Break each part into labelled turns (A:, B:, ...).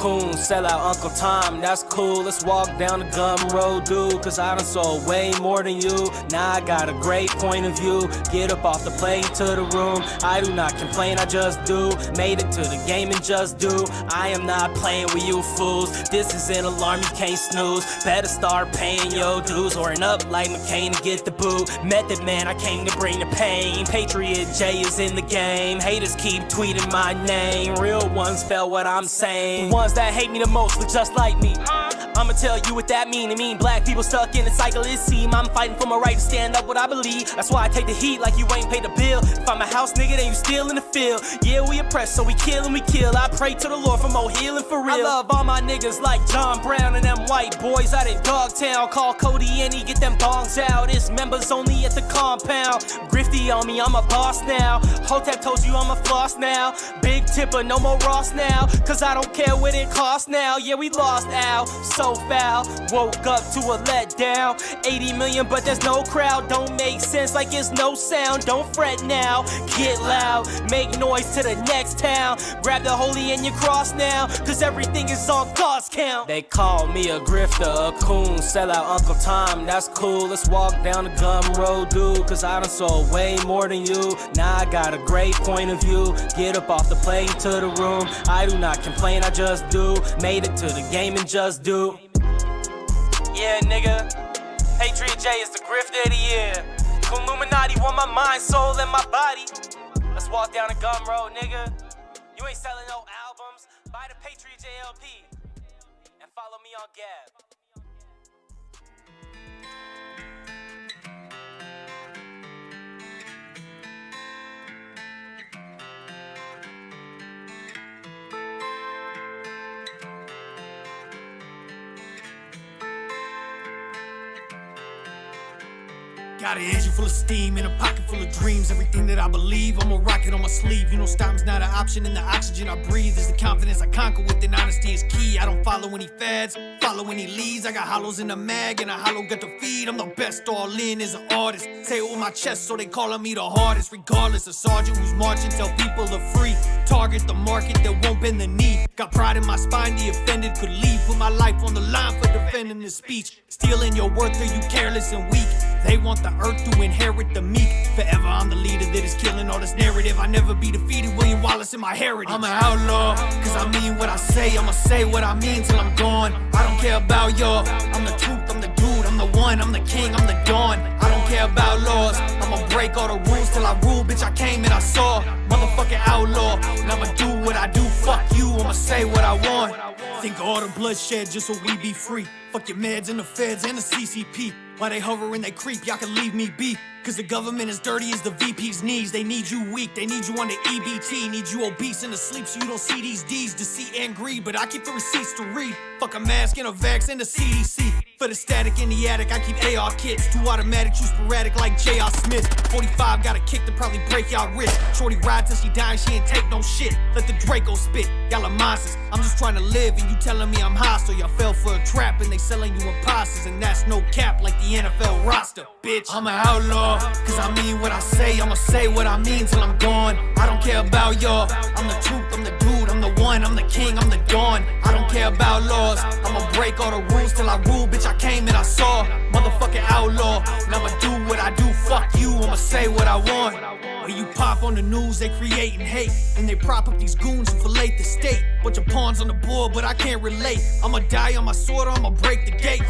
A: coon, sell out Uncle Tom, that's cool. Let's walk down the gum road, dude, cause I done sold way more than you. Now I got a great point of view. Get up off the plane to the room. I do not complain, I just do. Made it to the game and just do. I am not playing with you fools. This is an alarm, you can't snooze. Better start paying your dues, or up like McCain to get the boot. Method man, I came to bring the pain. Patriot J is in the game. Haters keep tweeting my name. Real ones felt what I'm saying. The ones that hate me the most look just like me. I'ma tell you what that mean. It mean black people stuck in a cycle, it seem. I'm fighting for my right to stand up what I believe. That's why I take the heat like you ain't paid the bill. If I'm a house nigga, then you still in the field. Yeah, we oppressed, so we kill and we kill. I pray to the Lord for more healing for real. I love all my niggas like John Brown and them white boys out in Dogtown. Call Cody and he get them bongs out. It's members only at the compound. Grifty on me, I'm a boss now. Hotep told you I'm a floss now. Big tipper, no more Ross now. Cause I don't care what it costs now. Yeah, we lost Al, so foul. Woke up to a letdown. 80 million, but there's no crowd. Don't make sense like it's no sound. Don't fret now, get loud. Make noise to the next town. Grab the holy and your cross now. Cause everything is on God's count. They call me a grifter, a coon, sell out Uncle Tom, that's cool. Let's walk down the gum road, dude, cause I done sold way more than you. Now I got a great point of view. Get up off the plane to the room. I do not complain, I just do. Made it to the game and just do. Yeah, nigga, Patriot J is the grifter of the year. Illuminati want my mind, soul, and my body. Let's walk down the gum road, nigga. You ain't selling no albums. Buy the Patriot J LP and follow me on Gab.
B: Got an engine full of steam and a pocket full of dreams. Everything that I believe, I'm a rocket on my sleeve. You know stopping's not an option, and the oxygen I breathe is the confidence I conquer with, and honesty is key. I don't follow any fads, follow any leads. I got hollows in the mag and a hollow gut to feed. I'm the best all in as an artist. Say it with my chest so they calling me the hardest. Regardless, a sergeant who's marching, tell people to free. Target the market that won't bend the knee. Got pride in my spine, the offended could leave. Put my life on the line for defending this speech. Stealing your worth, are you careless and weak? They want the earth to inherit the meek. Forever I'm the leader that is killing all this narrative. I never be defeated, William Wallace in my heritage. I'm an outlaw, cause I mean what I say. I'ma say what I mean till I'm gone. I don't care about y'all. I'm the truth, I'm the dude, I'm the one, I'm the king, I'm the dawn. I don't care about laws. I'ma break all the rules till I rule. Bitch, I came and I saw. Motherfucking outlaw. And I'ma do what I do, fuck you, I'ma say what I want. Think of all the bloodshed just so we be free. Fuck your meds and the feds and the CCP. While they hover and they creep, y'all can leave me be. Cause the government is dirty as the VP's knees. They need you weak, they need you on the EBT. Need you obese and asleep so you don't see these D's. Deceit and greed, but I keep the receipts to read. Fuck a mask and a vax and the CDC. For the static in the attic, I keep AR kits. Too automatic, too sporadic like J.R. Smith. 45 got a kick to probably break y'all wrist. Shorty ride till she dying, she ain't take no shit. Let the Draco spit, y'all are monsters. I'm just trying to live and you telling me I'm hostile. Y'all fell for a trap and they selling you imposters. And that's no cap like the NFL roster, bitch. I'm an outlaw, cause I mean what I say. I'ma say what I mean till I'm gone. I don't care about y'all. I'm the truth, I'm the dude, I'm the one, I'm the king, I'm the dawn. I don't care about laws. I'ma break all the rules till I rule. Bitch, I came and I saw. Motherfucking outlaw. And I'ma do what I do, fuck you, I'ma say what I want. When you pop on the news, they creating hate. And they prop up these goons who fillet the state. Bunch of pawns on the board, but I can't relate. I'ma die on my sword or I'ma break the gate.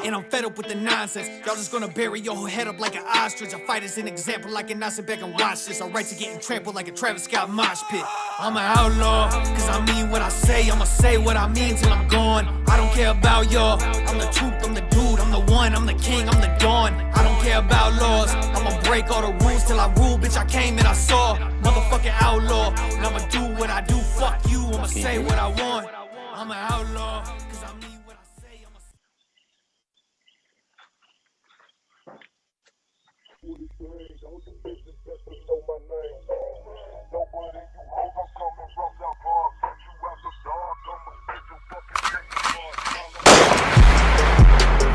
B: And I'm fed up with the nonsense. Y'all just gonna bury your whole head up like an ostrich. I fight as an example like an I sit back and watch this. I write to getting trampled like a Travis Scott mosh pit. I'm an outlaw, cause I mean what I say. I'ma say what I mean till I'm gone. I don't care about y'all. I'm the truth, I'm the dude, I'm the one, I'm the king, I'm the dawn. I don't care about laws. I'ma break all the rules till I rule. Bitch, I came and I saw. Motherfucking outlaw. And I'ma do what I do, fuck you, I'ma say what I want. I'm an outlaw, cause I mean what I say.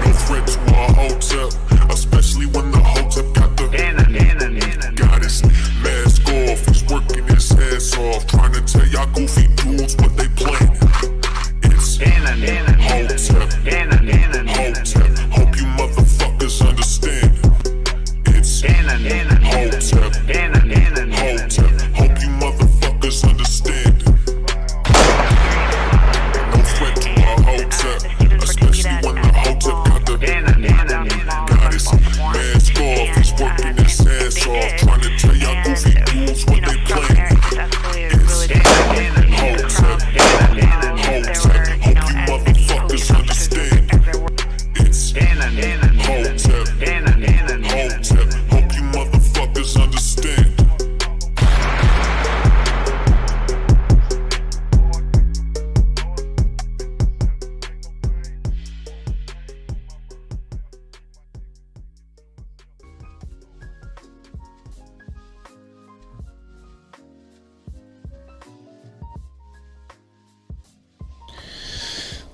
C: No threat to our Hotep, especially when the Hotep got the goddess mask off. He's working his ass off, trying to tell y'all goofy dudes what they planning.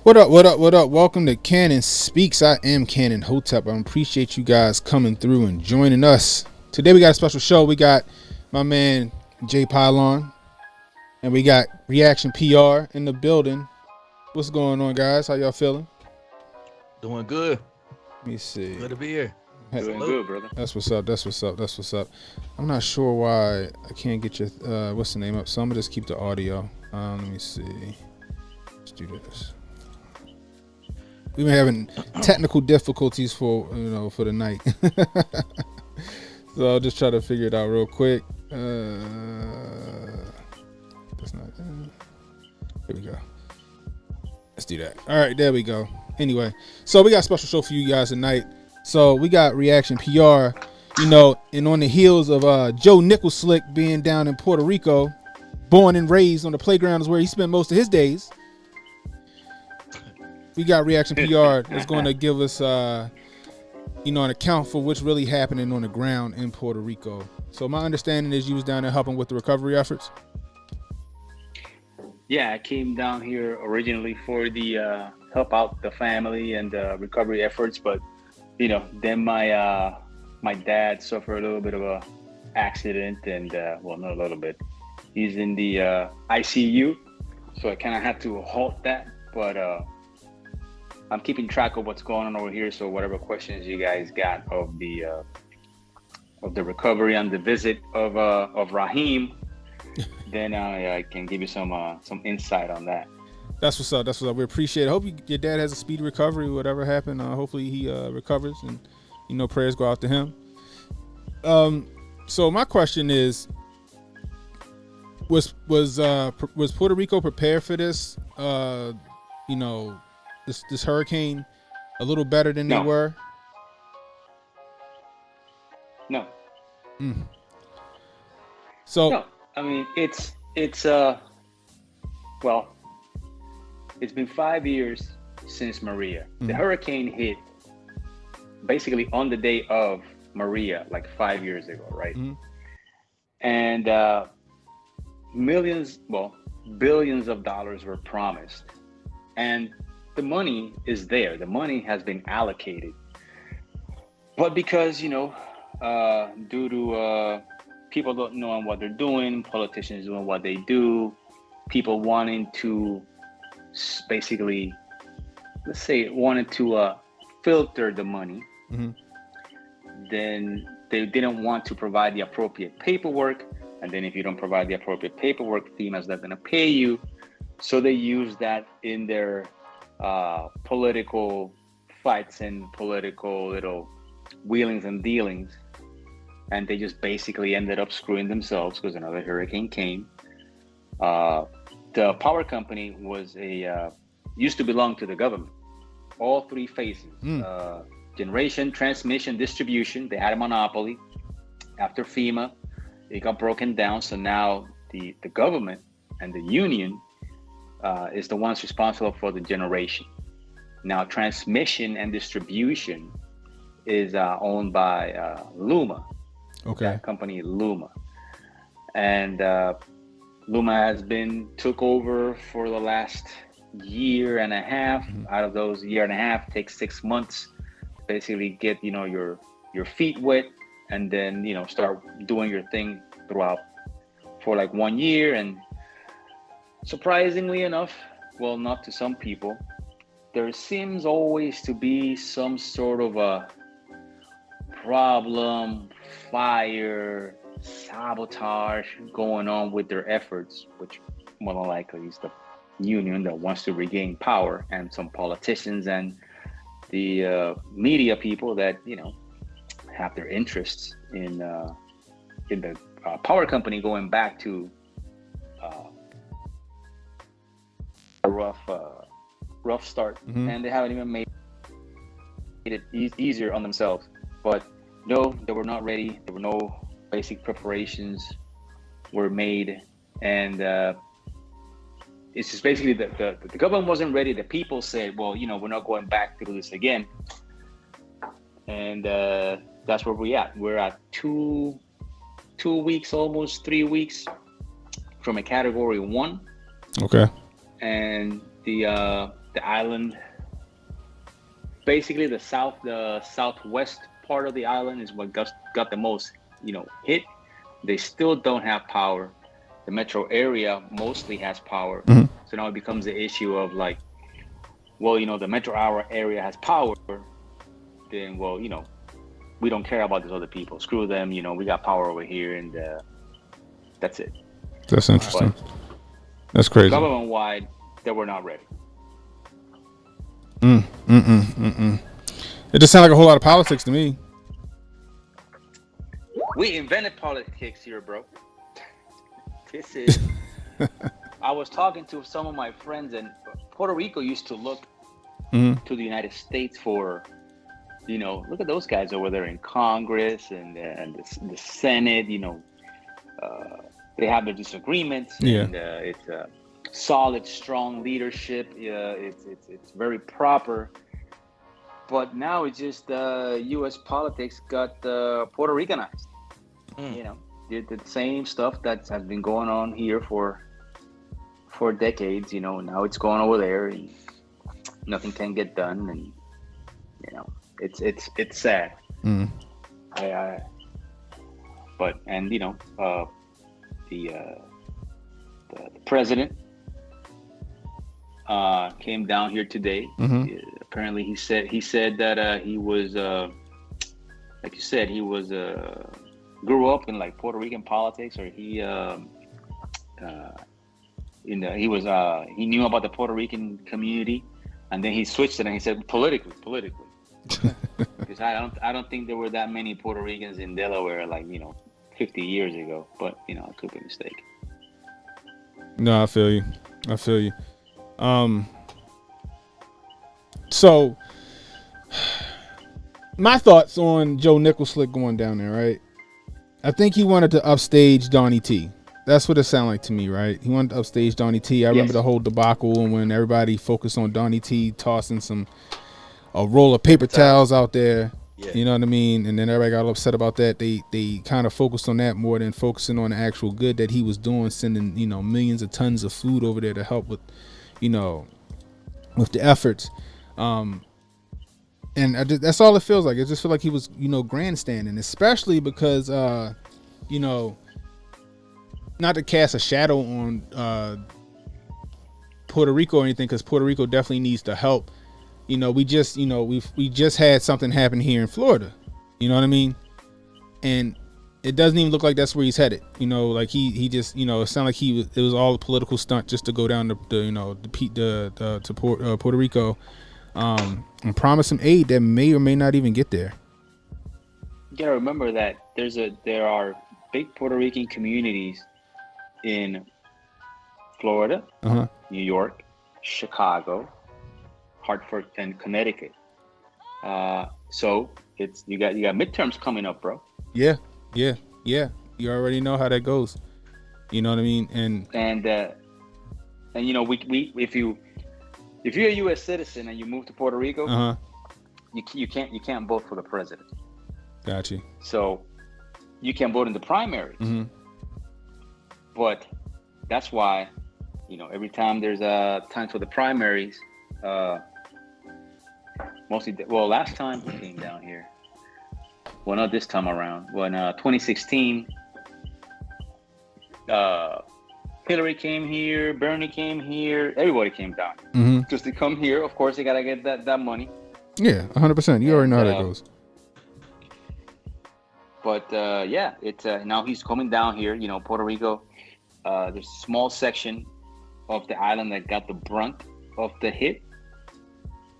D: What up, what up, what up? Welcome to Cannon Speaks. I am Cannon Hotep. I appreciate you guys coming through and joining us. Today we got a special show. We got my man Jay Pylon, and we got Reaction PR in the building. What's going on, guys? How y'all feeling?
E: Doing good.
D: Let me see.
E: Good to be here.
F: Doing good, brother.
D: That's what's up. That's what's up. That's what's up. I'm not sure why I can't get your what's the name up. So I'm gonna just keep the audio. Let me see. Let's do this. We've been having technical difficulties for the night, so I'll just try to figure it out real quick. That's not. Here we go. Let's do that. All right, there we go. Anyway, so we got a special show for you guys tonight. So we got Reaction PR, and on the heels of Joe Nicholslick being down in Puerto Rico, born and raised on the playground is where he spent most of his days. We got Reaction PR that's going to give us, an account for what's really happening on the ground in Puerto Rico. So my understanding is you was down there helping with the recovery efforts.
F: Yeah, I came down here originally for the help out the family and recovery efforts, but then my dad suffered a little bit of a accident, and not a little bit. He's in the ICU, so I kind of had to halt that. But I'm keeping track of what's going on over here. So whatever questions you guys got of the recovery and the visit of Raheem, then I can give you some insight on that.
D: That's what's up. That's what's up. We appreciate it. Hope your dad has a speedy recovery. Whatever happened, hopefully he recovers, and prayers go out to him. So my question is, was Puerto Rico prepared for this? This hurricane a little better than they were?
F: No.
D: So
F: no. I mean, it's been 5 years since Maria. The hurricane hit basically on the day of Maria, like 5 years ago, right? And billions of dollars were promised, and the money is there. The money has been allocated, but because due to people don't know what they're doing, politicians doing what they do, people wanting to basically, filter the money, then they didn't want to provide the appropriate paperwork. And then if you don't provide the appropriate paperwork, FEMA's not going to pay you. So they use that in their political fights and political little wheelings and dealings. And they just basically ended up screwing themselves because another hurricane came. The power company was used to belong to the government. All three phases, generation, transmission, distribution, they had a monopoly. After FEMA, it got broken down. So now the government and the union is the ones responsible for the generation. Now transmission and distribution is owned by Luma.
D: Okay.
F: That company Luma. And Luma has been took over for the last year and a half. Out of those year and a half, takes 6 months to basically get your feet wet, and then start doing your thing throughout for like 1 year. And surprisingly enough, well, not to some people, there seems always to be some sort of a problem, fire, sabotage going on with their efforts, which more than likely is the union that wants to regain power, and some politicians and the media people that have their interests in the power company going back to a rough start, and they haven't even made it easier on themselves. But no, they were not ready. There were no basic preparations were made, and it's just basically the government wasn't ready. The people said, well, we're not going back through this again, and that's where we're at. We're at 2 weeks, almost 3 weeks from a category 1.
D: Okay.
F: And the the island, basically the southwest part of the island is what got the most, hit. They still don't have power. The metro area mostly has power. So now it becomes the issue of like, well, the metro area has power, then, well, we don't care about these other people. Screw them, we got power over here, and that's it.
D: That's interesting. That's crazy.
F: Government-wide, they were not ready.
D: It just sounds like a whole lot of politics to me.
F: We invented politics here, bro. This is. I was talking to some of my friends, and Puerto Rico used to look to the United States for, look at those guys over there in Congress and the Senate. They have their disagreements.
D: Yeah.
F: And it's a solid, strong leadership. It's very proper. But now it's just U.S. politics got Puerto Ricanized. The same stuff that has been going on here for decades. Now it's going over there, and nothing can get done, and it's sad. The president came down here today. Apparently, he said that he was, like you said, he was grew up in like Puerto Rican politics, or he knew about the Puerto Rican community, and then he switched it and he said politically, because I don't think there were that many Puerto Ricans in Delaware like 50 years ago, but I could be mistaken.
D: No, I feel you. So my thoughts on Joe Nicholslick going down there, right? I think he wanted to upstage Donnie T. That's what it sounded like to me, right? He wanted to upstage Donnie T. I remember the whole debacle, and when everybody focused on Donnie T tossing a roll of paper towels out there. Yeah. You know what I mean? And then everybody got upset about that. They kind of focused on that more than focusing on the actual good that he was doing, sending, millions of tons of food over there to help with, with the efforts. And that's all it feels like. It just feels like he was, grandstanding, especially because, not to cast a shadow on Puerto Rico or anything, because Puerto Rico definitely needs the help. We just had something happen here in Florida. You know what I mean? And it doesn't even look like that's where he's headed. Like he just, it sounded like it was all a political stunt just to go down to Puerto Rico, and promise him aid that may or may not even get there.
F: You gotta remember that there are big Puerto Rican communities in Florida, New York, Chicago, Hartford, and Connecticut. So you got midterms coming up, bro. Yeah.
D: You already know how that goes. You know what I mean? And we if you're a U.S. citizen and you move to Puerto Rico, you can't vote for the president. Got you.
F: So you can vote in the primaries. But that's why, every time there's a time for the primaries, last time he came down here. Well, not this time around. When 2016, Hillary came here, Bernie came here, everybody came down. Just to come here, of course, they gotta get that money.
D: Yeah, 100%. You already know how that goes.
F: But it's now he's coming down here. Puerto Rico. There's a small section of the island that got the brunt of the hit.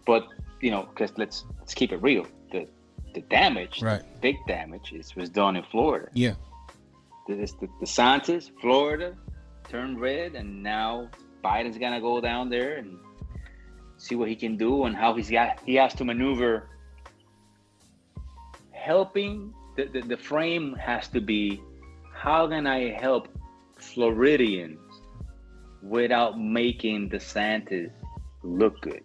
F: But because let's keep it real. The damage, right? Big damage, was done in Florida.
D: Yeah.
F: The DeSantis, Florida, turned red, and now Biden's gonna go down there and see what he can do and how he has to maneuver. Helping the frame has to be, how can I help Floridians without making DeSantis look good?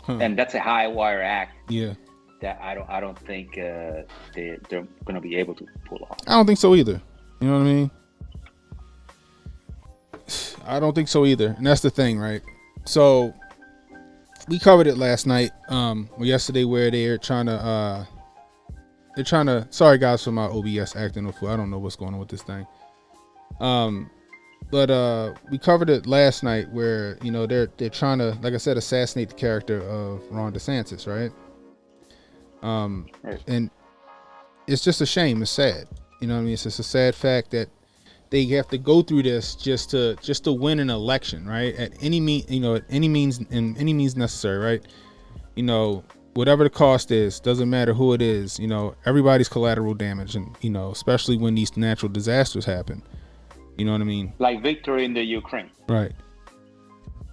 F: And that's a high wire act.
D: Yeah.
F: That I don't think they're going to be able to pull off.
D: I don't think so either. You know what I mean? I don't think so either. And that's the thing, right? So we covered it last night, or yesterday, where they're trying to. Sorry guys for my OBS acting a fool. I don't know what's going on with this thing. But we covered it last night, where they're trying to, like I said, assassinate the character of Ron DeSantis, right?
F: Right.
D: And it's just a shame. It's sad. You know what I mean? It's just a sad fact that they have to go through this just to win an election, right? At any means necessary, right? Whatever the cost is, doesn't matter who it is. Everybody's collateral damage, and especially when these natural disasters happen. You know what I mean?
F: Like victory in the Ukraine.
D: Right.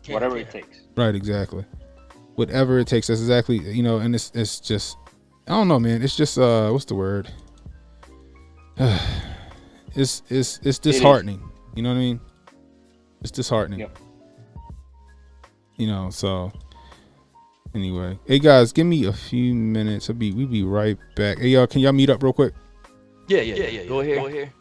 F: Whatever it takes.
D: Right. Exactly. Whatever it takes. That's exactly. And it's just. I don't know, man. It's just what's the word? It's disheartening. You know what I mean? It's disheartening.
F: Yep.
D: So anyway. Hey guys, give me a few minutes. We'll be right back. Hey y'all, can y'all meet up real quick?
E: Yeah. Go ahead.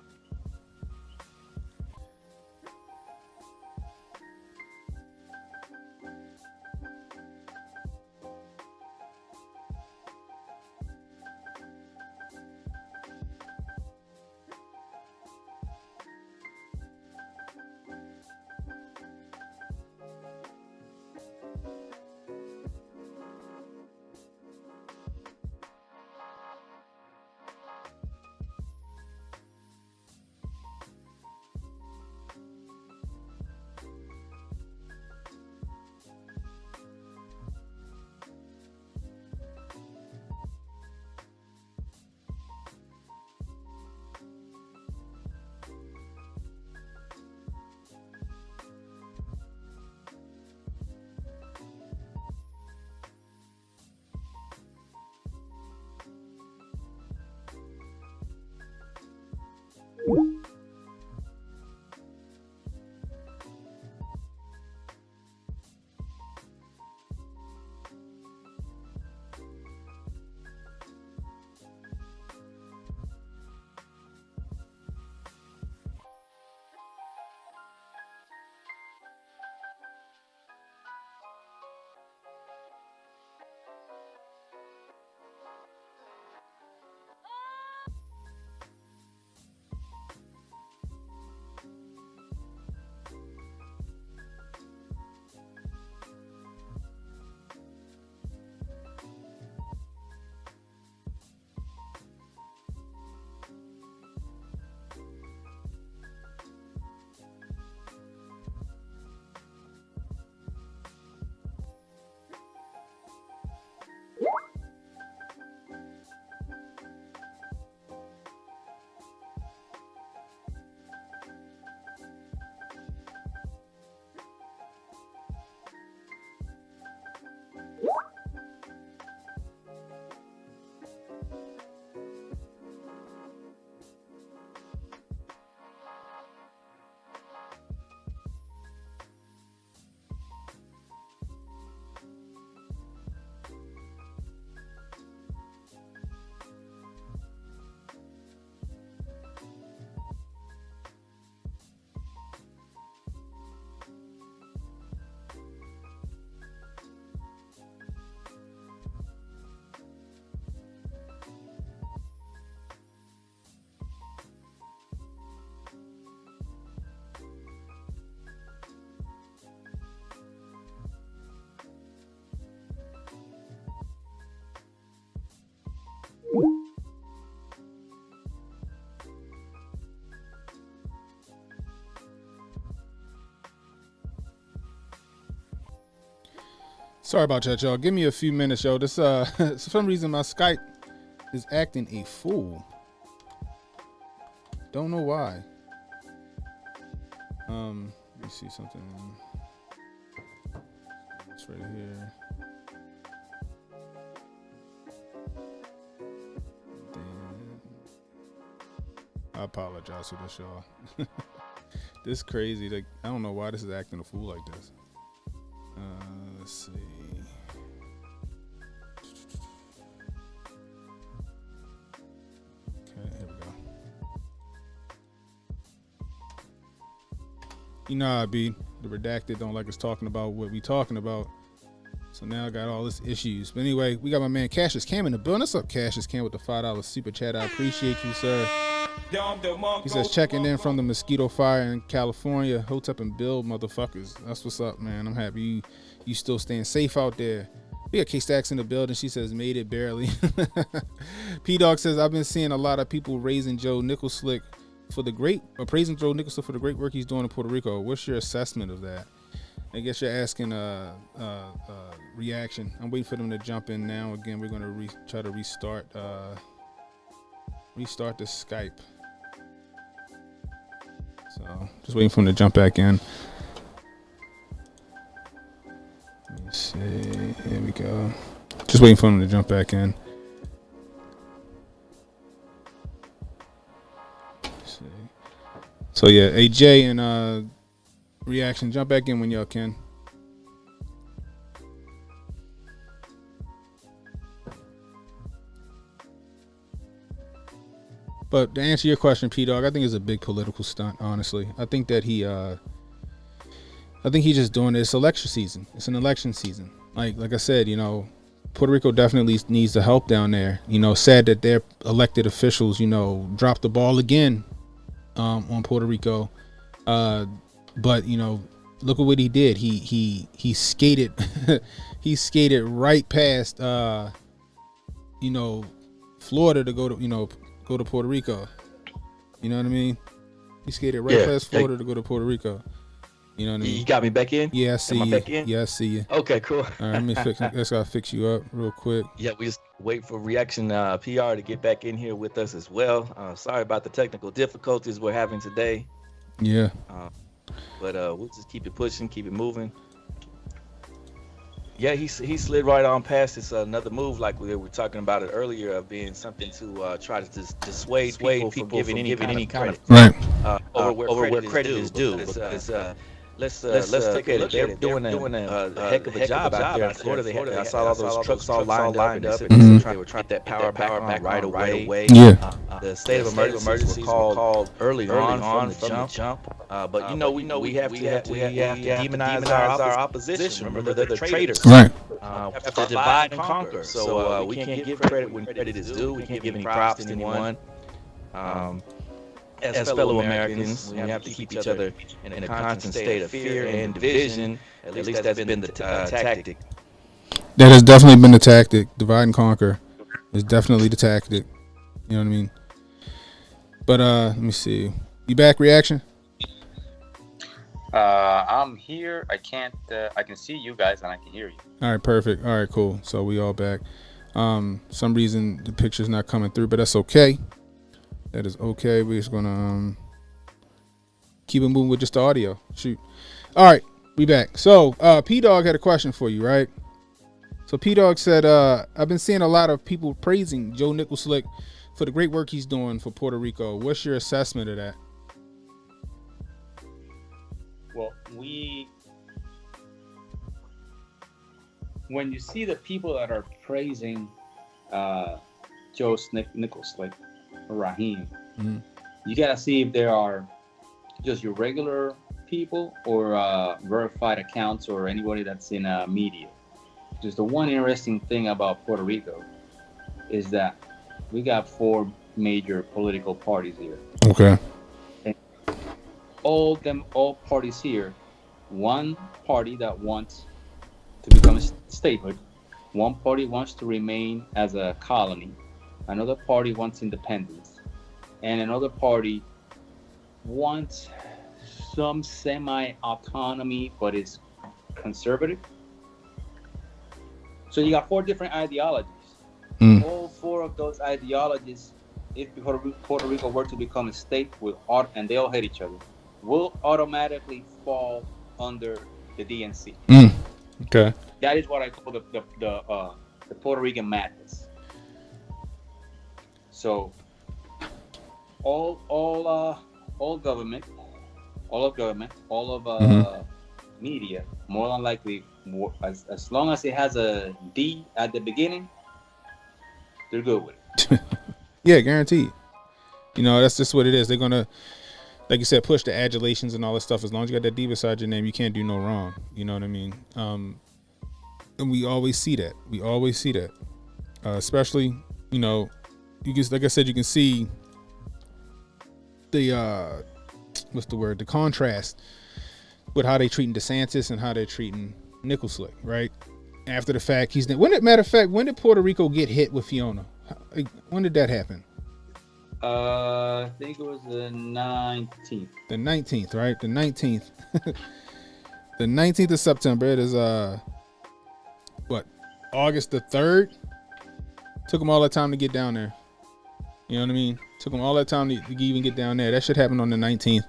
D: Sorry about that, y'all. Give me a few minutes, yo. This for some reason my Skype is acting a fool. Don't know why. Let me see something. It's right here. I apologize for this, y'all. This crazy. Like, I don't know why this is acting a fool like this. Let's see. Okay, here we go. You know how I be. The redacted don't like us talking about what we talking about. So now I got all this issues. But anyway, we got my man Cassius Cam in the building. What's up, Cassius Cam, with the $5 super chat? I appreciate you, sir. He says checking in from the mosquito fire in California. Hotep and Bill, motherfuckers. That's what's up, man. I'm happy you still staying safe out there. We got K-Stacks in the building. She says made it barely. P-Dog says I've been seeing a lot of people praising Joe Nicholslick for the great work he's doing in Puerto Rico. What's your assessment of that? I guess you're asking reaction. I'm waiting for them to jump in now. Again, we're gonna try to restart the Skype. So just waiting for them to jump back in. Let me see. Here we go. Just waiting for them to jump back in. Let's see. So yeah, AJ and reaction, jump back in when y'all can. But to answer your question, P-Dog, I think it's a big political stunt, honestly. I think that he's just doing this. It's election season. It's an election season. Like I said, you know, Puerto Rico definitely needs the help down there. You know, sad that their elected officials, you know, dropped the ball again on Puerto Rico. But you know, look at what he did. He skated he skated right past you know, Florida to go to Puerto Rico. You know what I mean? He skated right past Florida to go to Puerto Rico. You know what I mean?
E: You got me back in?
D: Yeah, I see you.
E: Back in?
D: Yeah, I see you.
E: Okay, cool.
D: All right, let me fix. Let's gotta fix you up real quick.
E: Yeah, we just wait for reaction PR to get back in here with us as well. Sorry about the technical difficulties we're having today.
D: Yeah.
E: But we'll just keep it pushing, keep it moving. Yeah, he slid right on past this another move like we were talking about it earlier of being something to try to dissuade people from giving any kind of
D: Right.
E: over where credit is due. Let's take a look at it. They're doing a heck of a job out there in Florida. I saw all those trucks all lined up, and they were trying to get that power back on right away.
D: Yeah.
E: The state of emergency was called early on from the jump. But you know, we have to demonize our opposition. Remember, they're the traitors.
D: Right.
E: We have to divide and conquer. So we can't give credit when credit is due. We can't give any props to anyone. As fellow Americans, we have to keep each other in a constant state of fear and division. At least that's been the tactic.
D: That has definitely been the tactic. Divide and conquer is definitely the tactic. You know what I mean? But let me see. You back, reaction?
F: I'm here. I can't. I can see you guys and I can hear you.
D: All right, perfect. All right, cool. So we all back. Some reason the picture's not coming through, but that's okay. That is okay. We're just gonna keep it moving with just the audio. Shoot. All right, we back. So P-Dog had a question for you, right? So P-Dog said, I've been seeing a lot of people praising Joe Nicholslick for the great work he's doing for Puerto Rico. What's your assessment of that?
F: Well, when you see the people that are praising Joe Nicholslick, Raheem, you gotta see if there are just your regular people or verified accounts or anybody that's in media. Just the one interesting thing about Puerto Rico is that we got 4 major political parties here.
D: Okay.
F: And all parties here, one party that wants to become a statehood, one party wants to remain as a colony, another party wants independence, and another party wants some semi-autonomy but is conservative. So you got 4 different ideologies. All 4 of those ideologies, if Puerto Rico were to become a state, and they all hate each other, will automatically fall under the DNC.
D: Okay.
F: That is what I call the Puerto Rican madness. So all government, media, more than likely, as long as it has a D at the beginning, they're good with it.
D: Yeah, guaranteed. You know, that's just what it is. They're gonna, like you said, push the adulations and all this stuff. As long as you got that D beside your name, you can't do no wrong. You know what I mean? And we always see that. Especially, you know, you can, like I said, you can see the what's the word? The contrast with how they treating DeSantis and how they're treating Nicholslick, right? After the fact, when did Puerto Rico get hit with Fiona? When did that happen?
G: I think it was the 19th.
D: The 19th, right? The 19th. The 19th of September. It is August the 3rd. Took them all that time to get down there. You know what I mean? Took them all that time to even get down there. That shit happened on the 19th.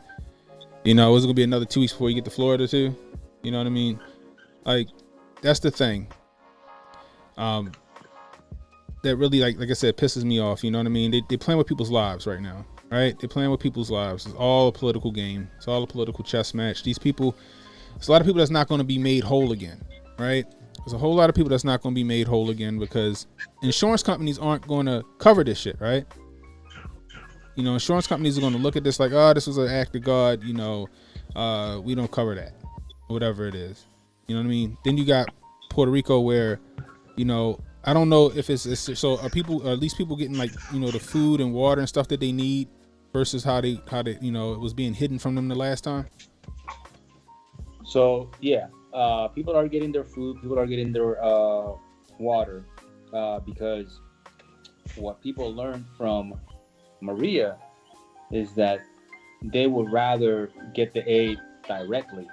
D: You know, it was gonna be another 2 weeks before you get to Florida too. You know what I mean? Like, that's the thing. That really, like I said, pisses me off. You know what I mean? They playing with people's lives right now, right? They're playing with people's lives. It's all a political game. It's all a political chess match. These people, there's a lot of people that's not going to be made whole again, right? There's a whole lot of people that's not going to be made whole again because insurance companies aren't going to cover this shit, right? You know, insurance companies are going to look at this like, oh, this was an act of God. You know, we don't cover that, whatever it is. You know what I mean? Then you got Puerto Rico where, you know, I don't know if it's so are these people getting, like, you know, the food and water and stuff that they need versus how they you know, it was being hidden from them the last time.
G: So yeah, people are getting their food, people are getting their water, because what people learned from Maria is that they would rather get the aid directly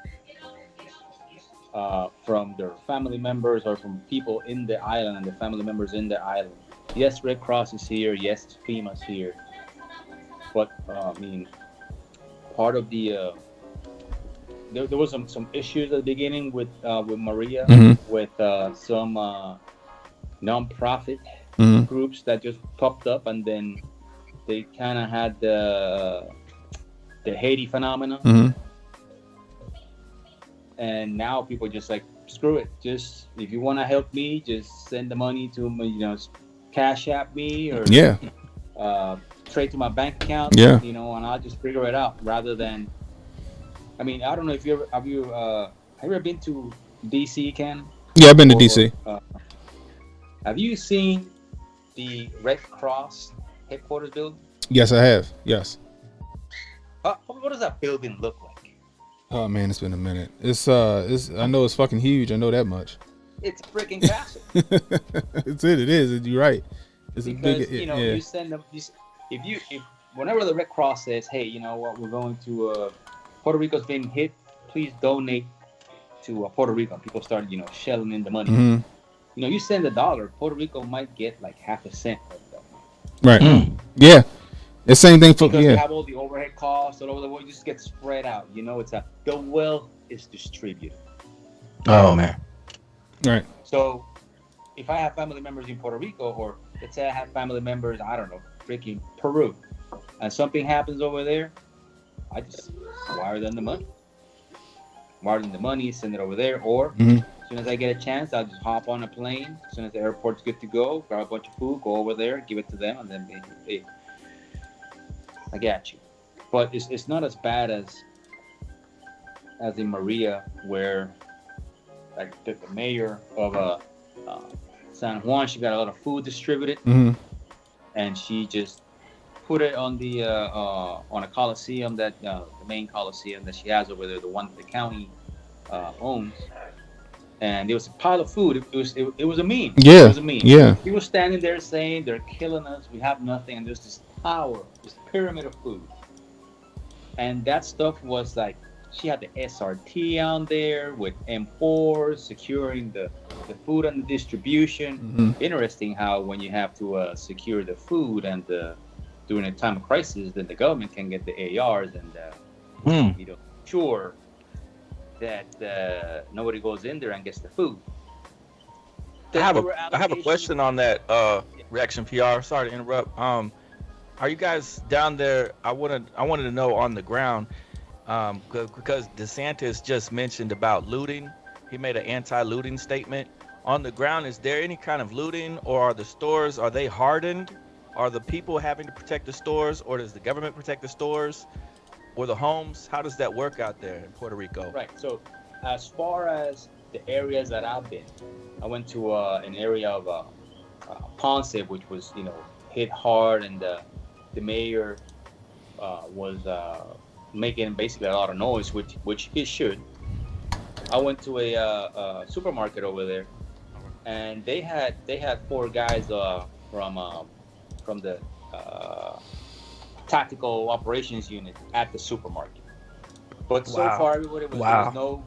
G: from their family members or from people in the island and the family members in the island. Yes, Red Cross is here. Yes, FEMA's here. But I mean, part of the there was some issues at the beginning with Maria, with some non-profit groups that just popped up, and then they kind of had the Haiti phenomenon. And now people just like, screw it. Just, if you want to help me, just send the money to me, you know, Cash App me or straight to my bank account. You know, and I'll just figure it out. Rather than, I mean, I don't know if you ever have you ever been to DC, Ken?
D: Yeah, I've been to DC.
G: Have you seen the Red Cross headquarters building?
D: Yes, I have. Yes.
G: What does that building look like?
D: Oh man, it's been a minute. It's I know it's fucking huge. I know that much.
G: It's a freaking castle.
D: It is. You're right. It's
G: because,
D: a big.
G: You know, you send them. If whenever the Red Cross says, hey, you know what, we're going to Puerto Rico's being hit, please donate to Puerto Rico. People start, you know, shelling in the money. You know, you send $1, Puerto Rico might get like half a cent of that.
D: Right. Yeah. The same thing for
G: because you have all the overhead costs all over the world. You just get spread out. You know, the wealth is distributed.
E: Oh man.
D: Right.
G: So, if I have family members in Puerto Rico, or let's say I have family members, I don't know, freaking Peru, and something happens over there, I just wire them the money. Send it over there, or as soon as I get a chance, I'll just hop on a plane. As soon as the airport's good to go, grab a bunch of food, go over there, give it to them, and then hey, I got you. But it's not as bad as in Maria, where like the mayor of San Juan, she got a lot of food distributed, and she just put it on the on a coliseum that the main coliseum that she has over there, the one that the county owns. And there was a pile of food. It was a meme.
D: Yeah.
G: It was a meme.
D: Yeah.
G: He was standing there saying, they're killing us. We have nothing. And there's this tower, this pyramid of food. And that stuff was like, she had the SRT on there with M4 securing the food and the distribution. Interesting how when you have to secure the food and during a time of crisis, then the government can get the ARs and you know, sure that nobody goes in there and gets the food.
E: I have a question on that reaction PR. Sorry to interrupt. Are you guys down there? I wanted to know on the ground because DeSantis just mentioned about looting. He made an anti-looting statement. On the ground, is there any kind of looting, or are the stores, are they hardened? Are the people having to protect the stores, or does the government protect the stores or the homes? How does that work out there in Puerto Rico?
G: Right. So as far as the areas that I've been. I went to an area of Ponce, which was hit hard, and the mayor was making basically a lot of noise, which he should. I went to a supermarket over there, and they had 4 guys from the tactical operations unit at the supermarket. But so far, everybody was, there was no,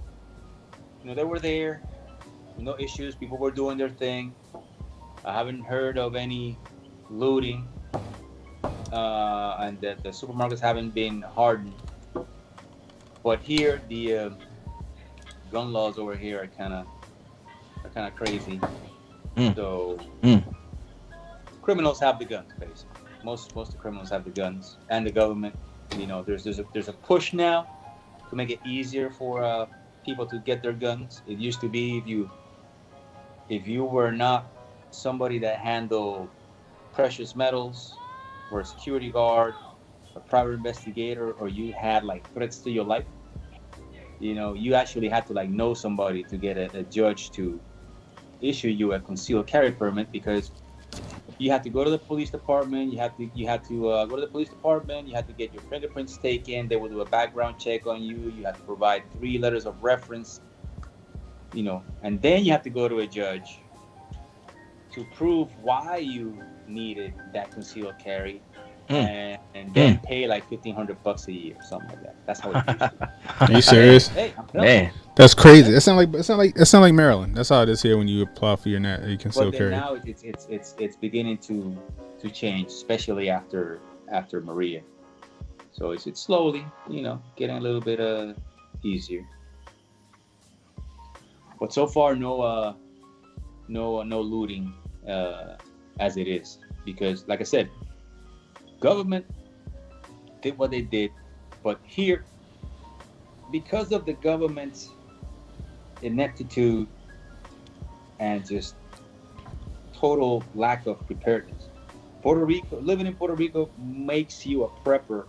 G: they were there, no issues. People were doing their thing. I haven't heard of any looting, and that the supermarkets haven't been hardened. But here, the gun laws over here are kind of crazy. So criminals have the guns, basically. Most of the criminals have the guns, and the government. There's a push now to make it easier for people to get their guns. It used to be if you were not somebody that handled precious metals, or a security guard, a private investigator, or you had like threats to your life, you actually had to like know somebody to get a judge to issue you a concealed carry permit, because you had to go to the police department. You had to go to the police department. You had to get your fingerprints taken. They would do a background check on you. You had to provide 3 letters of reference, and then you have to go to a judge to prove why you needed that concealed carry, and then pay like $1,500 a year, something like that. That's how it used to be.
D: Are you serious?
G: Hey, I'm telling you.
D: That's crazy. It sounds like Maryland. That's how it is here when you apply for your concealed
G: But
D: carry.
G: now it's beginning to change, especially after Maria. So it's slowly, getting a little bit easier. But so far, no looting as it is, because like I said, government did what they did, but here, because of the government's ineptitude and just total lack of preparedness, living in Puerto Rico makes you a prepper,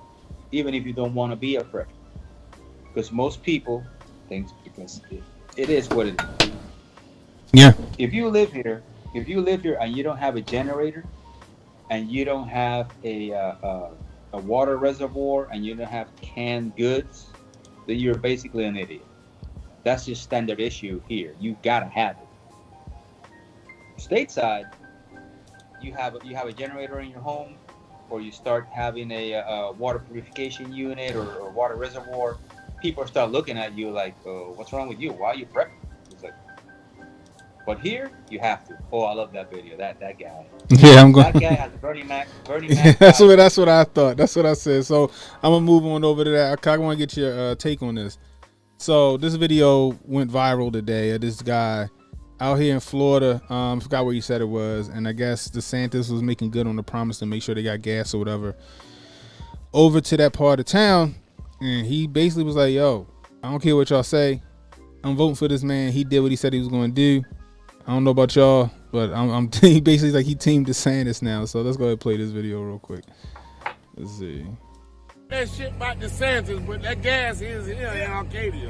G: even if you don't want to be a prepper, because most people think, because it is what it is.
D: Yeah.
G: If you live here and you don't have a generator, and you don't have a water reservoir, and you don't have canned goods, then you're basically an idiot. That's just standard issue here. You gotta have it. Stateside, you have a generator in your home, or you start having a water purification unit or water reservoir. People start looking at you like, what's wrong with you? Why are you prepping? It's like, but here you have to. Oh, I love that video. That guy.
D: Yeah, I'm going.
G: That guy has Bernie Mac.
D: Yeah, that's what I thought. That's what I said. So I'm gonna move on over to that. I want to get your take on this. So this video went viral today of this guy out here in Florida. I forgot where you said it was, and I guess DeSantis was making good on the promise to make sure they got gas or whatever over to that part of town, and he basically was like, "Yo, I don't care what y'all say. I'm voting for this man. He did what he said he was going to do. I don't know about y'all, but I'm he basically like he teamed DeSantis now." So let's go ahead and play this video real quick. Let's see.
H: That shit about DeSantis, but that gas is here in Arcadia.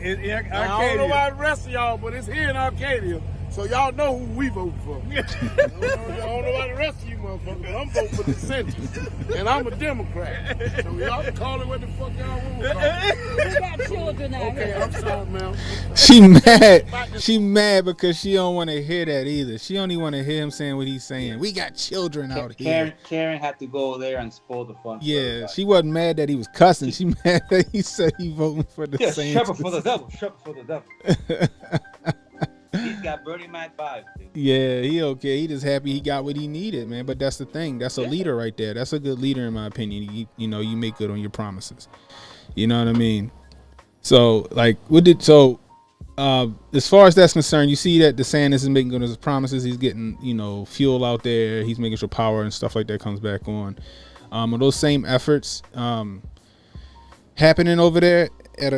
H: I don't know about the rest of y'all, but it's here in Arcadia. So y'all know who we vote for. I don't know about the rest of you motherfuckers. I'm voting for DeSantis. And I'm a Democrat. So y'all can call it what the fuck y'all want to call it.
I: We got children out
H: Okay,
I: here.
H: I'm sorry, ma'am.
D: She mad. She mad because she don't want to hear that either. She only want to hear him saying what he's saying. We got children out here.
G: Karen had to go there and spoil the fun.
D: Yeah, she wasn't mad that he was cussing. She mad that he said he voting for the same.
G: Shepherd for the devil. Shepherd for the devil. He's got Bernie Mac vibes, dude.
D: Yeah, he okay. He just happy he got what he needed, man. But that's the thing. That's a leader right there. That's a good leader in my opinion. You make good on your promises. You know what I mean? So like, as far as that's concerned, you see that DeSantis is making good on his promises. He's getting fuel out there. He's making sure power and stuff like that comes back on. Are those same efforts happening over there at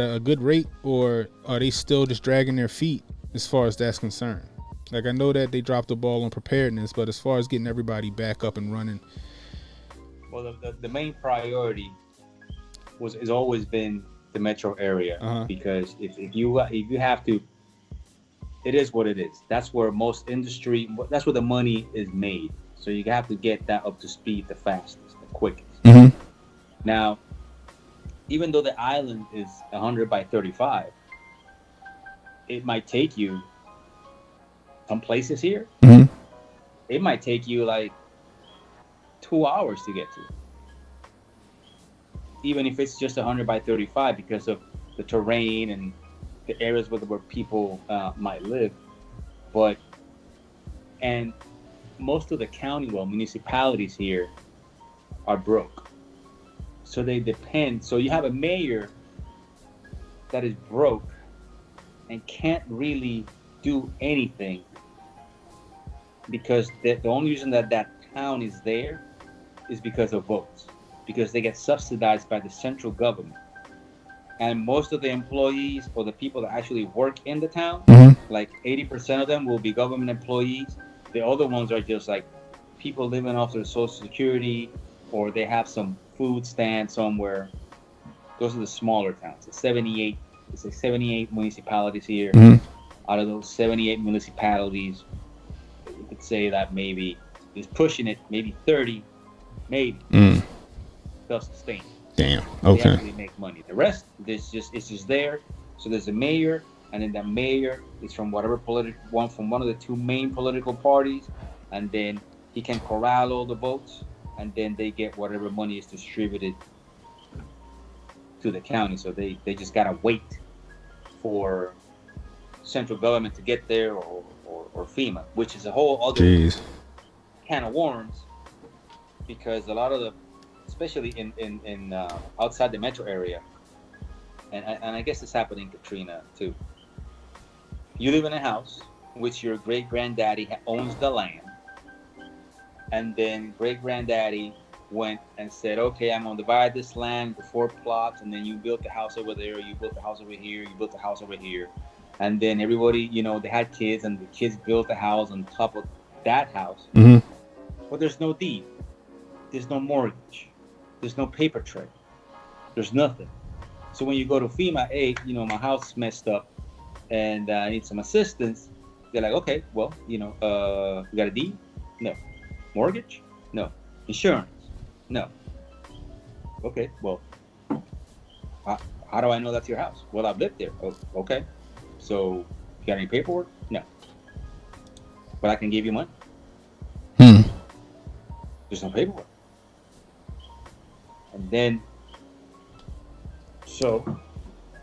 D: a good rate, or are they still just dragging their feet as far as that's concerned? Like, I know that they dropped the ball on preparedness, but as far as getting everybody back up and running,
G: well, the main priority has always been the metro area
D: Uh-huh.
G: because if you have to, it is what it is. That's where most industry, that's where the money is made. So you have to get that up to speed the fastest, the quickest.
D: Mm-hmm.
G: Now, even though the island is 100 by 35, it might take you some places here.
D: Mm-hmm.
G: It might take you like 2 hours to get to, even if it's just 100 by 35 because of the terrain and the areas where people might live. But and most of the county, municipalities here are broke, so they depend. So you have a mayor that is broke and can't really do anything because the only reason that town is there is because of votes, because they get subsidized by the central government. And most of the employees or the people that actually work in the town, like 80% of them will be government employees. The other ones are just like people living off their social security, or they have some food stand somewhere. Those are the smaller towns. It's 78 municipalities here. Out of those 78 municipalities, you could say that maybe is pushing it, maybe 30, maybe self-sustain.
D: Damn.
G: They
D: Okay.
G: actually make money. The rest, it's just there. So there's a mayor, and then that mayor is from whatever from one of the two main political parties, and then he can corral all the votes, and then they get whatever money is distributed to the county. So they just gotta wait for central government to get there, or FEMA, which is a whole other can of worms, because a lot of the, especially in outside the metro area, and I guess it's happening in Katrina too. You live in a house which your great granddaddy owns the land, and then great granddaddy went and said, okay, I'm gonna divide this land into 4 plots, and then you built the house over there, you built the house over here, you built the house over here, and then everybody, they had kids, and the kids built the house on top of that house. But there's no deed, there's no mortgage, there's no paper trail, there's nothing. So when you go to FEMA, hey, my house is messed up and I need some assistance, they're like, okay, well, you got a deed? No. Mortgage? No. Insurance? No. Okay, well, how do I know that's your house? Well, I've lived there. Oh, okay. So, you got any paperwork? No. But I can give you money. There's no paperwork. And then, so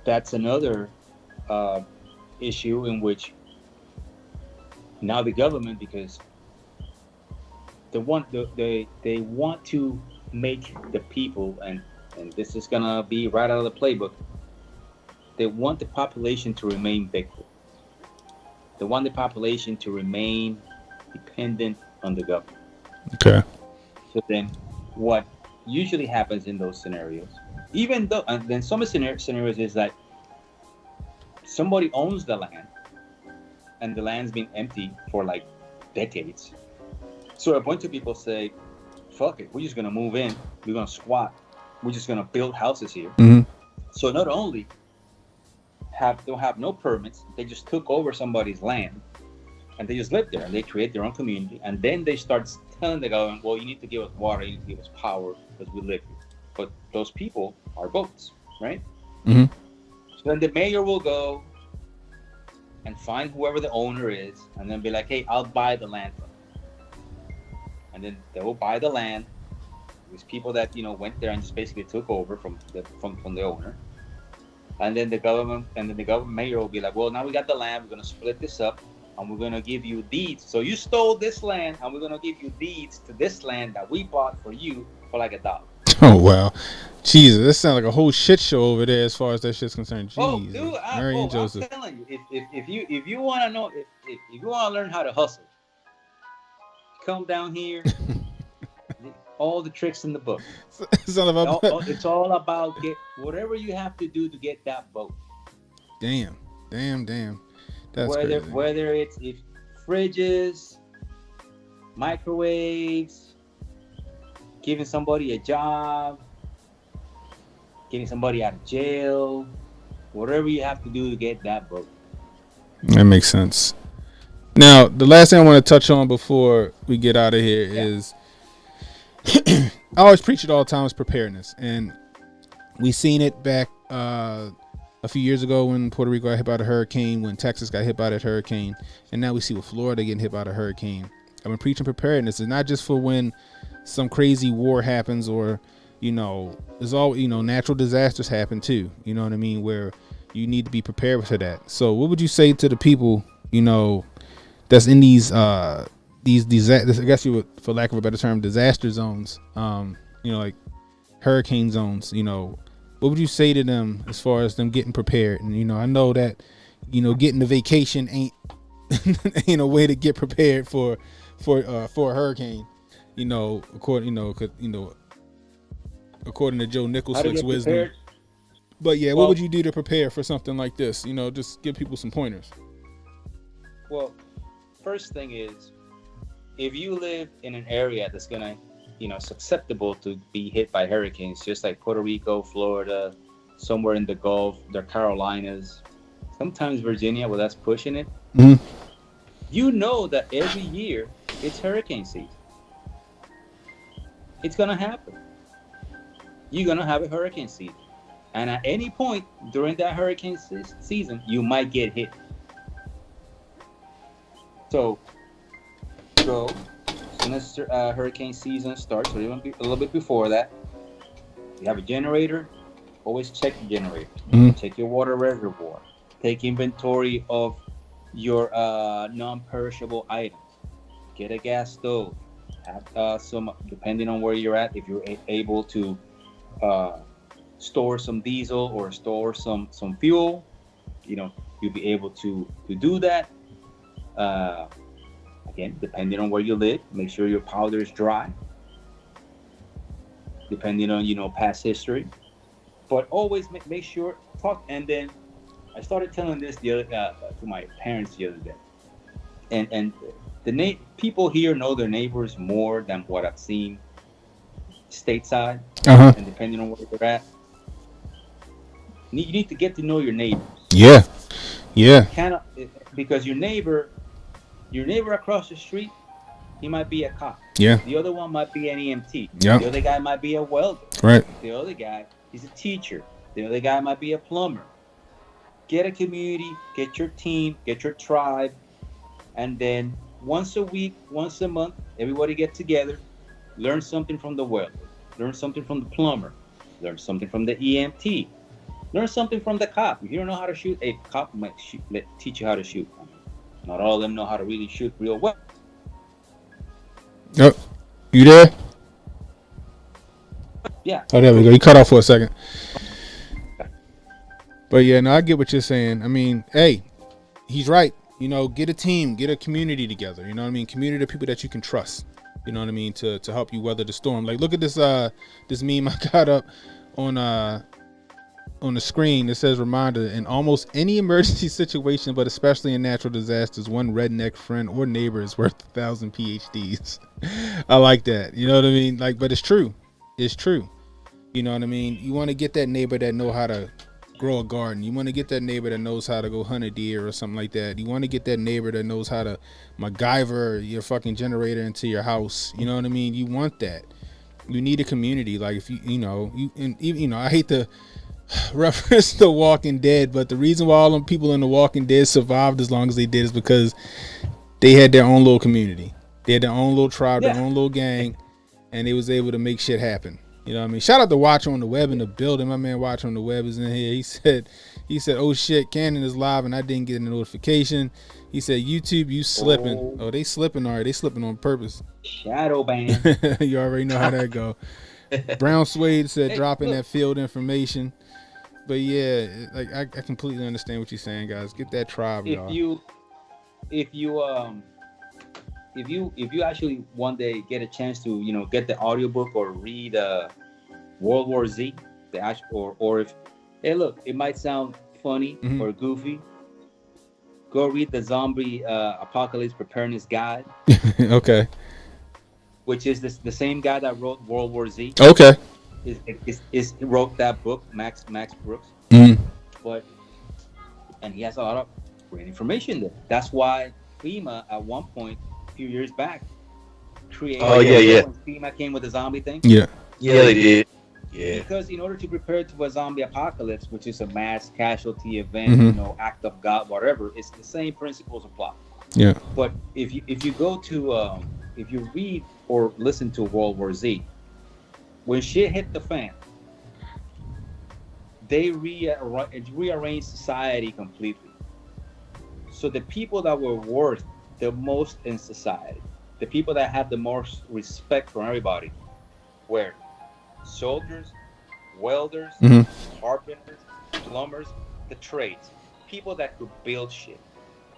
G: that's another issue in which now the government, because they want to make the people, and this is gonna be right out of the playbook, they want the population to remain backward. They want the population to remain dependent on the government.
D: Okay.
G: So then what usually happens in those scenarios, even though, and then some scenarios is that somebody owns the land and the land's been empty for like decades. So a bunch of people say, fuck it, we're just gonna move in, we're gonna squat, we're just gonna build houses here. So not only don't have no permits, they just took over somebody's land and they just live there and they create their own community, and then they start telling the government, well, you need to give us water, you need to give us power because we live here. But those people are boats, right? So then the mayor will go and find whoever the owner is and then be like, hey, I'll buy the land from you. And then they will buy the land. These people that went there and just basically took over from the owner. And then the government mayor will be like, well, now we got the land, we're gonna split this up and we're gonna give you deeds. So you stole this land and we're gonna give you deeds to this land that we bought for you for like $1.
D: Oh wow, Jesus, this sounds like a whole shit show over there as far as that shit's concerned. Jesus.
G: Oh, dude,
D: Mary and Joseph.
G: I'm telling you, if you want to know, if you want to learn how to hustle, come down here. All the tricks in the book.
D: It's all
G: about get whatever you have to do to get that boat.
D: Damn. That's crazy.
G: Whether it's fridges, microwaves, giving somebody a job, getting somebody out of jail, whatever you have to do to get that boat.
D: That makes sense. Now, the last thing I want to touch on before we get out of here is I always preach it all the time is preparedness, and we seen it back a few years ago when Puerto Rico got hit by the hurricane, when Texas got hit by that hurricane, and now we see with Florida getting hit by the hurricane. I've been preaching preparedness. It's not just for when some crazy war happens, or there's all natural disasters happen too. You know what I mean? Where you need to be prepared for that. So, what would you say to the people that's in these I guess you would, for lack of a better term, disaster zones? Like hurricane zones. What would you say to them as far as them getting prepared? And I know that getting the vacation ain't a way to get prepared for a hurricane. According to Joe Nicholson's wisdom.
G: Prepared?
D: But yeah, what would you do to prepare for something like this? Just give people some pointers.
G: Well, first thing is, if you live in an area that's gonna susceptible to be hit by hurricanes, just like Puerto Rico, Florida, somewhere in the Gulf, the Carolinas, sometimes Virginia, well, that's pushing it.
D: Mm-hmm.
G: You know that every year it's hurricane season. It's gonna happen. You're gonna have a hurricane season, and at any point during that hurricane season, you might get hit. So go. As soon as hurricane season starts, or even a little bit before that, you have a generator, always check the generator.
D: Mm-hmm.
G: Check your water reservoir. Take inventory of your non-perishable items. Get a gas stove. Have some, depending on where you're at, if you're able to store some diesel or store some fuel, you'll be able to do that. Again, depending on where you live, make sure your powder is dry. Depending on past history, but always make sure talk. And then I started telling this the other to my parents the other day, and the people here know their neighbors more than what I've seen stateside.
D: Uh-huh.
G: And depending on where they're at, you need to get to know your neighbors.
D: Yeah.
G: Because your neighbor across the street, he might be a cop.
D: Yeah.
G: The other one might be an EMT.
D: Yeah.
G: The other guy might be a welder.
D: Right.
G: The other guy is a teacher. The other guy might be a plumber. Get a community, get your team, get your tribe, and then once a week, once a month, everybody get together, learn something from the welder, learn something from the plumber, learn something from the EMT, learn something from the cop. If you don't know how to shoot, a cop might teach you how to shoot. Not all of them know how to really shoot real well.
D: Yep. You there?
G: Yeah.
D: Oh, there we go. You cut off for a second. But yeah, no, I get what you're saying. I mean, hey, he's right. Get a team, get a community together. You know what I mean? Community of people that you can trust. You know what I mean? To help you weather the storm. Like, look at this meme I got up on the screen. It says, reminder, in almost any emergency situation, but especially in natural disasters, one redneck friend or neighbor is worth 1,000 PhDs. I like that. You know what I mean? Like, but it's true. It's true. You know what I mean? You want to get that neighbor that know how to grow a garden. You want to get that neighbor that knows how to go hunt a deer or something like that. You want to get that neighbor that knows how to MacGyver your fucking generator into your house. You know what I mean? You want that. You need a community. Like, if I hate to reference The Walking Dead, but the reason why all them people in The Walking Dead survived as long as they did is because they had their own little community. They had their own little tribe, their own little gang, and they was able to make shit happen. You know what I mean? Shout out to Watch on the Web in the building. My man Watch on the Web is in here. He said, oh shit, Cannon is live and I didn't get a notification. He said, YouTube, you slipping. Oh, they slipping already. They slipping on purpose.
G: Shadow ban.
D: You already know how that go. Brown Suede said, dropping that field information. But yeah, like I completely understand what you're saying, guys. Get that tribe, y'all.
G: If you actually one day get a chance to get the audiobook or read World War Z, or if look, it might sound funny or goofy, go read the Zombie Apocalypse Preparedness Guide.
D: Okay.
G: Which is the same guy that wrote World War Z.
D: Okay.
G: He wrote that book, Max Brooks,
D: Mm-hmm.
G: and he has a lot of great information there. That's why FEMA at one point, a few years back, created.
E: Oh yeah.
G: When FEMA came with the zombie thing.
D: Yeah.
E: Yeah, they did. Yeah.
G: Because in order to prepare to a zombie apocalypse, which is a mass casualty event, act of God, whatever, it's the same principles apply.
D: Yeah.
G: But if you go to if you read or listen to World War Z, when shit hit the fan, they rearranged society completely. So the people that were worth the most in society, the people that had the most respect from everybody, were soldiers, welders, carpenters, plumbers, the trades, people that could build shit.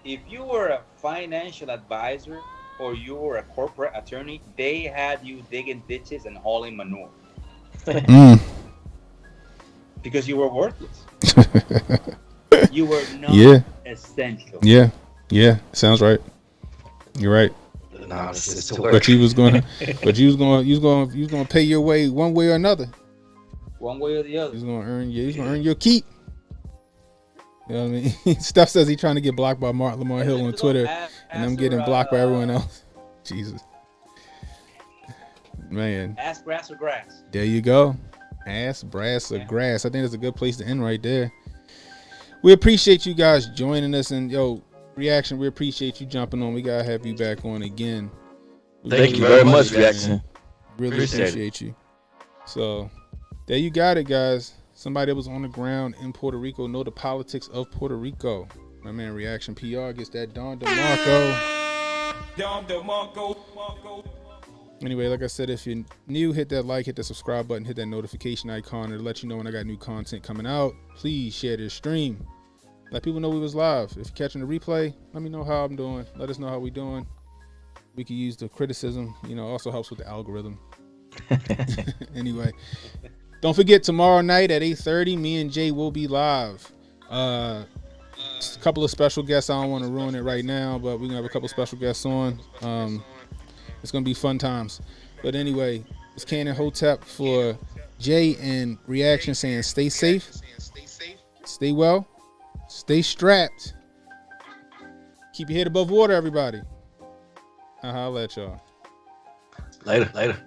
G: If you were a financial advisor or you were a corporate attorney, they had you digging ditches and hauling manure. Because you were worthless. You were not essential.
D: Yeah, sounds right. You're right.
E: No, it's
D: But you was gonna pay your way one way or another.
G: One way or the other.
D: He's gonna earn your keep. You know what I mean? Steph says he's trying to get blocked by Mark Lamar Hill on Twitter, and I'm getting blocked by everyone else. Jesus, man.
G: Ass, grass, or grass.
D: There you go. Ass, brass, or grass. I think that's a good place to end right there. We appreciate you guys joining us, and Reaction, we appreciate you jumping on. We gotta have you back on again.
E: Thank you very much, Reaction.
D: Really appreciate you. So there you got it, guys. Somebody that was on the ground in Puerto Rico know the politics of Puerto Rico. My man Reaction PR gets that Don DeMarco. Anyway, like I said, if you're new, hit that like, hit the subscribe button, hit that notification icon to let you know when I got new content coming out. Please share this stream. Let people know we was live. If you're catching the replay, let me know how I'm doing. Let us know how we doing. We can use the criticism. Also helps with the algorithm. Anyway, don't forget tomorrow night at 8:30, me and Jay will be live. A couple of special guests. I don't want to ruin it right now, but we're gonna have a couple special guests on. It's gonna be fun times. But anyway, it's Cannon Hotep for Jay and Reaction saying stay safe, stay well. Stay strapped. Keep your head above water, everybody. I'll holler at y'all.
E: Later.